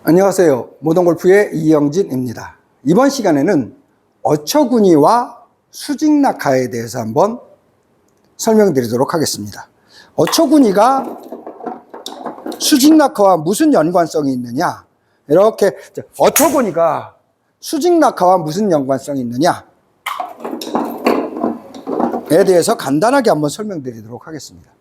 안녕하세요. 모던골프의 이영진입니다. 이번 시간에는 어처구니와 수직낙하에 대해서 한번 설명드리도록 하겠습니다. 어처구니가 수직낙하와 무슨 연관성이 있느냐? 이렇게 어처구니가 수직낙하와 무슨 연관성이 있느냐에 대해서 간단하게 한번 설명드리도록 하겠습니다.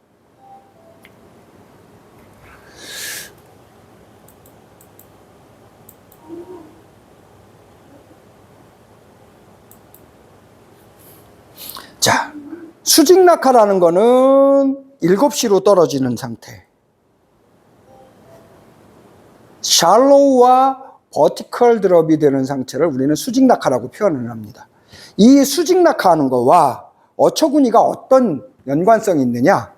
자, 수직낙하라는 거는 7시로 떨어지는 상태. 샬로우와 버티컬 드롭이 되는 상태를 우리는 수직낙하라고 표현을 합니다. 이 수직낙하하는 거와 어처구니가 어떤 연관성이 있느냐?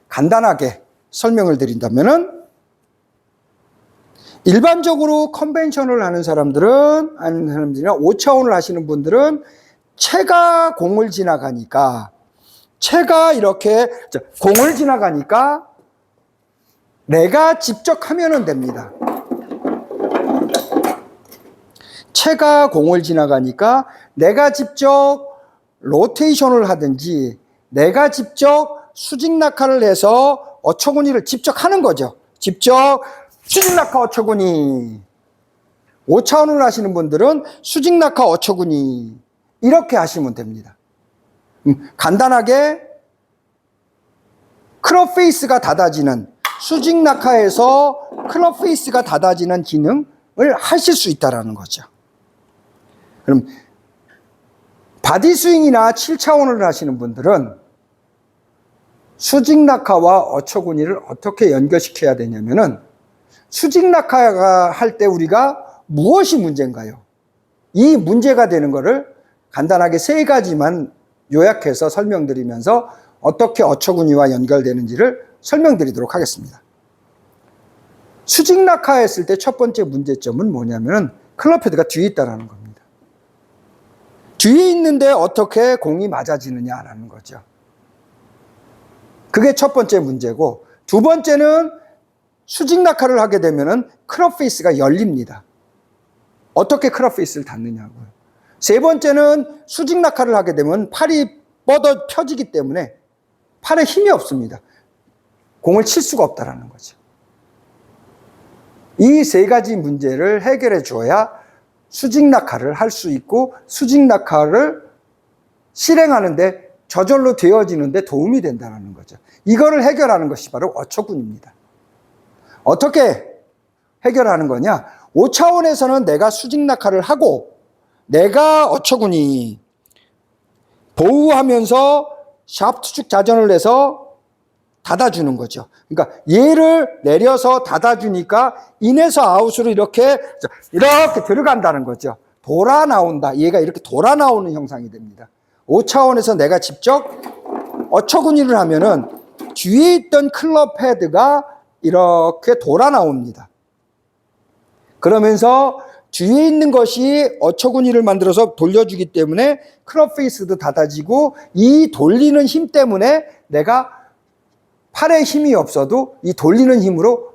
간단하게 설명을 드린다면은 일반적으로 컨벤션을 하는 사람들은, 아는 사람들이나 5차원을 하시는 분들은 채가 공을 지나가니까, 채가 이렇게 공을 지나가니까 내가 직접 하면은 됩니다. 채가 공을 지나가니까 내가 직접 로테이션을 하든지 내가 직접 수직낙하를 해서 어처구니를 직접 하는 거죠. 직접 수직낙하 어처구니. 5차원을 하시는 분들은 수직낙하 어처구니 이렇게 하시면 됩니다. 간단하게 클럽 페이스가 닫아지는, 수직낙하에서 클럽 페이스가 닫아지는 기능을 하실 수 있다는 거죠. 그럼 바디 스윙이나 7차원을 하시는 분들은 수직낙하와 어처구니를 어떻게 연결시켜야 되냐면은, 수직낙하가 할 때 우리가 무엇이 문제인가요? 이 문제가 되는 거를 간단하게 3가지만 요약해서 설명드리면서 어떻게 어처구니와 연결되는지를 설명드리도록 하겠습니다. 수직낙하 했을 때 첫 번째 문제점은 뭐냐면 클럽 헤드가 뒤에 있다는 겁니다. 뒤에 있는데 어떻게 공이 맞아지느냐라는 거죠. 그게 첫 번째 문제고, 두 번째는 수직낙하를 하게 되면은 클럽 페이스가 열립니다. 어떻게 클럽 페이스를 닫느냐고요. 세 번째는 수직낙하를 하게 되면 팔이 펴지기 때문에 팔에 힘이 없습니다. 공을 칠 수가 없다는 거죠. 이 3가지 문제를 해결해 줘야 수직낙하를 할 수 있고, 수직낙하를 실행하는데 저절로 되어지는데 도움이 된다는 거죠. 이거를 해결하는 것이 바로 어처구니입니다. 어떻게 해결하는 거냐? 5차원에서는 내가 수직낙하를 하고 내가 어처구니 보호하면서 샤프트 축 자전을 해서 닫아주는 거죠. 그러니까 얘를 내려서 닫아주니까 인에서 아웃으로 이렇게 들어간다는 거죠. 돌아 나온다. 얘가 이렇게 돌아 나오는 형상이 됩니다. 5차원에서 내가 직접 어처구니를 하면은 뒤에 있던 클럽 헤드가 이렇게 돌아 나옵니다. 그러면서 뒤에 있는 것이 어처구니를 만들어서 돌려주기 때문에 클럽 페이스도 닫아지고, 이 돌리는 힘 때문에 내가 팔에 힘이 없어도 이 돌리는 힘으로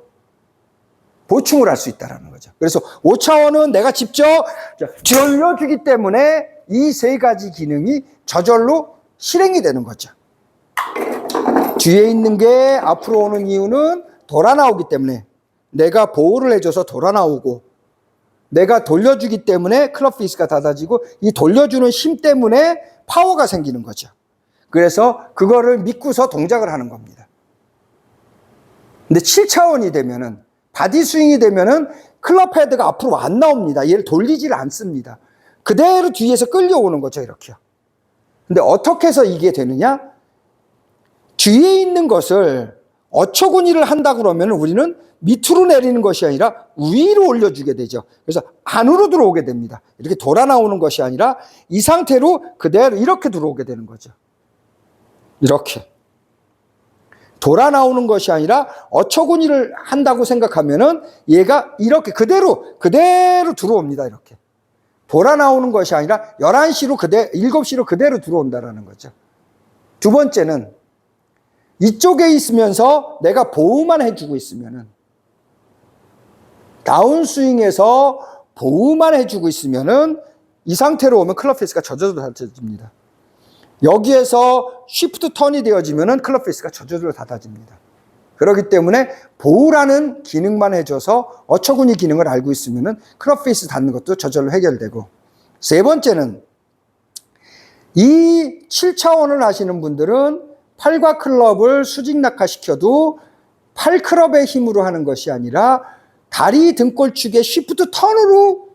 보충을 할 수 있다는 거죠. 그래서 5차원은 내가 직접 돌려주기 때문에 이 3가지 기능이 저절로 실행이 되는 거죠. 뒤에 있는 게 앞으로 오는 이유는 돌아 나오기 때문에, 내가 보호를 해줘서 돌아 나오고, 내가 돌려주기 때문에 클럽 페이스가 닫아지고, 이 돌려주는 힘 때문에 파워가 생기는 거죠. 그래서 그거를 믿고서 동작을 하는 겁니다. 근데 7차원이 되면은, 바디 스윙이 되면은 클럽 헤드가 앞으로 안 나옵니다. 얘를 돌리지를 않습니다. 그대로 뒤에서 끌려오는 거죠, 이렇게요. 근데 어떻게 해서 이게 되느냐? 뒤에 있는 것을 어처구니를 한다 그러면 우리는 밑으로 내리는 것이 아니라 위로 올려주게 되죠. 그래서 안으로 들어오게 됩니다. 이렇게 돌아 나오는 것이 아니라 이 상태로 그대로 이렇게 들어오게 되는 거죠. 이렇게. 돌아 나오는 것이 아니라 어처구니를 한다고 생각하면은 얘가 이렇게 그대로 들어옵니다. 이렇게. 돌아 나오는 것이 아니라 11시로 7시로 그대로 들어온다라는 거죠. 두 번째는 이쪽에 있으면서 내가 보호만 해주고 있으면은, 다운스윙에서 보호만 해주고 있으면은 이 상태로 오면 클럽 페이스가 저절로 닫아집니다. 여기에서 쉬프트 턴이 되어지면은 클럽 페이스가 저절로 닫아집니다. 그렇기 때문에 보호라는 기능만 해줘서 어처구니 기능을 알고 있으면은 클럽 페이스 닫는 것도 저절로 해결되고, 세 번째는 이 7차원을 하시는 분들은 팔과 클럽을 수직 낙하시켜도 팔 클럽의 힘으로 하는 것이 아니라 다리 등골축의 쉬프트 턴으로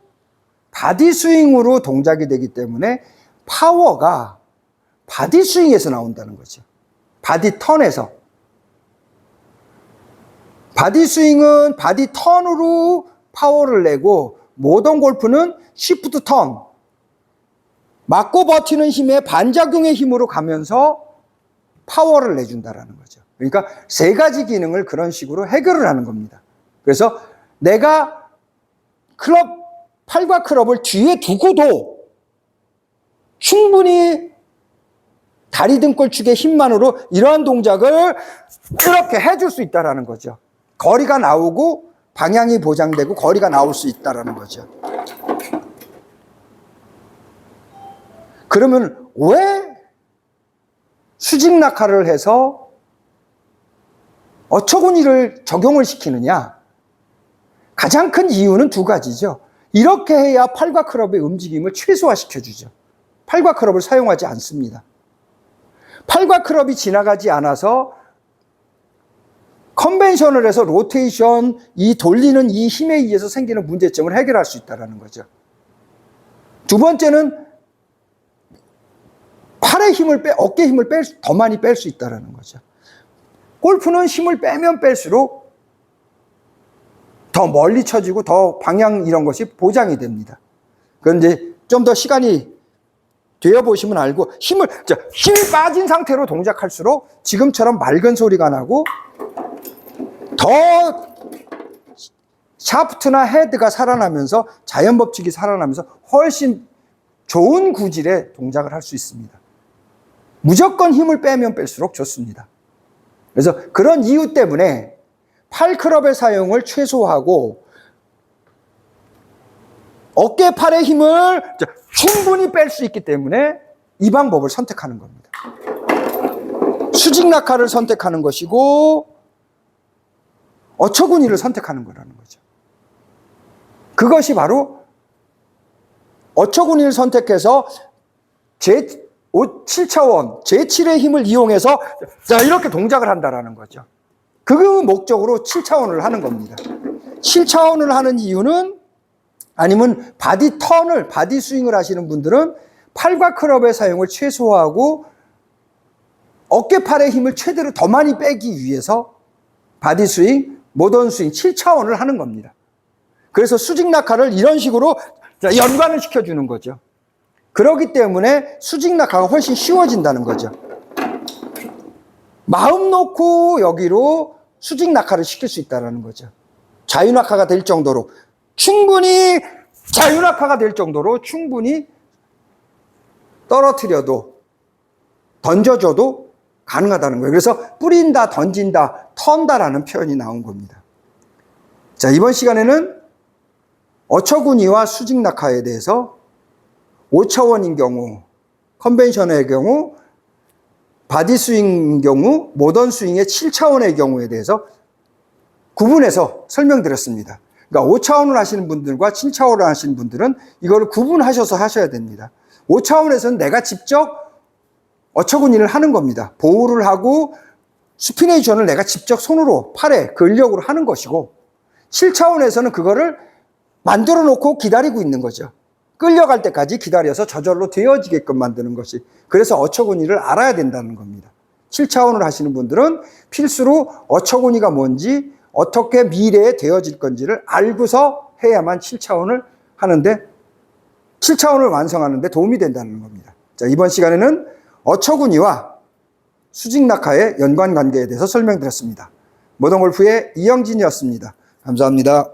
바디 스윙으로 동작이 되기 때문에 파워가 바디 스윙에서 나온다는 거죠. 바디 턴에서. 바디 스윙은 바디 턴으로 파워를 내고, 모던 골프는 쉬프트 턴, 맞고 버티는 힘의 반작용의 힘으로 가면서 파워를 내준다라는 거죠. 그러니까 세 가지 기능을 그런 식으로 해결을 하는 겁니다. 그래서 내가 팔과 클럽을 뒤에 두고도 충분히 다리 등골축의 힘만으로 이러한 동작을 이렇게 해줄 수 있다는 거죠. 거리가 나오고 방향이 보장되고 거리가 나올 수 있다는 거죠. 그러면 왜 수직 낙하를 해서 어처구니를 적용을 시키느냐? 가장 큰 이유는 두 가지죠. 이렇게 해야 팔과 클럽의 움직임을 최소화시켜주죠. 팔과 클럽을 사용하지 않습니다. 팔과 클럽이 지나가지 않아서 컨벤션을 해서 로테이션, 이 돌리는 이 힘에 의해서 생기는 문제점을 해결할 수 있다는 거죠. 두 번째는 팔의 힘을 어깨 힘을 더 많이 뺄 수 있다는 거죠. 골프는 힘을 빼면 뺄수록 더 멀리 쳐지고 더 방향 이런 것이 보장이 됩니다. 그런데 좀 더 시간이 되어 보시면 알고, 힘이 빠진 상태로 동작할수록 지금처럼 맑은 소리가 나고 더 샤프트나 헤드가 살아나면서 자연 법칙이 살아나면서 훨씬 좋은 구질의 동작을 할 수 있습니다. 무조건 힘을 빼면 뺄수록 좋습니다. 그래서 그런 이유 때문에 팔 클럽의 사용을 최소화하고 어깨 팔의 힘을 충분히 뺄 수 있기 때문에 이 방법을 선택하는 겁니다. 수직 낙하를 선택하는 것이고 어처구니를 선택하는 거라는 거죠. 그것이 바로 어처구니를 선택해서 7차원, 제7의 힘을 이용해서 이렇게 동작을 한다는 거죠. 그 목적으로 7차원을 하는 겁니다. 7차원을 하는 이유는, 아니면 바디 턴을, 바디 스윙을 하시는 분들은 팔과 클럽의 사용을 최소화하고 어깨 팔의 힘을 최대로 더 많이 빼기 위해서 바디 스윙, 모던 스윙 7차원을 하는 겁니다. 그래서 수직 낙하를 이런 식으로 연관을 시켜주는 거죠. 그렇기 때문에 수직 낙하가 훨씬 쉬워진다는 거죠. 마음 놓고 여기로 수직 낙하를 시킬 수 있다는 거죠. 자유 낙하가 될 정도로, 충분히 자유 낙하가 될 정도로 충분히 떨어뜨려도, 던져줘도 가능하다는 거예요. 그래서 뿌린다, 던진다, 턴다라는 표현이 나온 겁니다. 자, 이번 시간에는 어처구니와 수직 낙하에 대해서 5차원인 경우, 컨벤셔널의 경우, 바디 스윙인 경우, 모던 스윙의 7차원의 경우에 대해서 구분해서 설명드렸습니다. 그러니까 5차원을 하시는 분들과 7차원을 하시는 분들은 이거를 구분하셔서 하셔야 됩니다. 5차원에서는 내가 직접 어처구니를 하는 겁니다. 보호를 하고 스피네이션을 내가 직접 손으로, 팔에, 근력으로 하는 것이고, 7차원에서는 그거를 만들어 놓고 기다리고 있는 거죠. 끌려갈 때까지 기다려서 저절로 되어지게끔 만드는 것이, 그래서 어처구니를 알아야 된다는 겁니다. 7차원을 하시는 분들은 필수로 어처구니가 뭔지, 어떻게 미래에 되어질 건지를 알고서 해야만 7차원을 하는데, 7차원을 완성하는데 도움이 된다는 겁니다. 자, 이번 시간에는 어처구니와 수직 낙하의 연관 관계에 대해서 설명드렸습니다. 모던 골프의 이영진이었습니다. 감사합니다.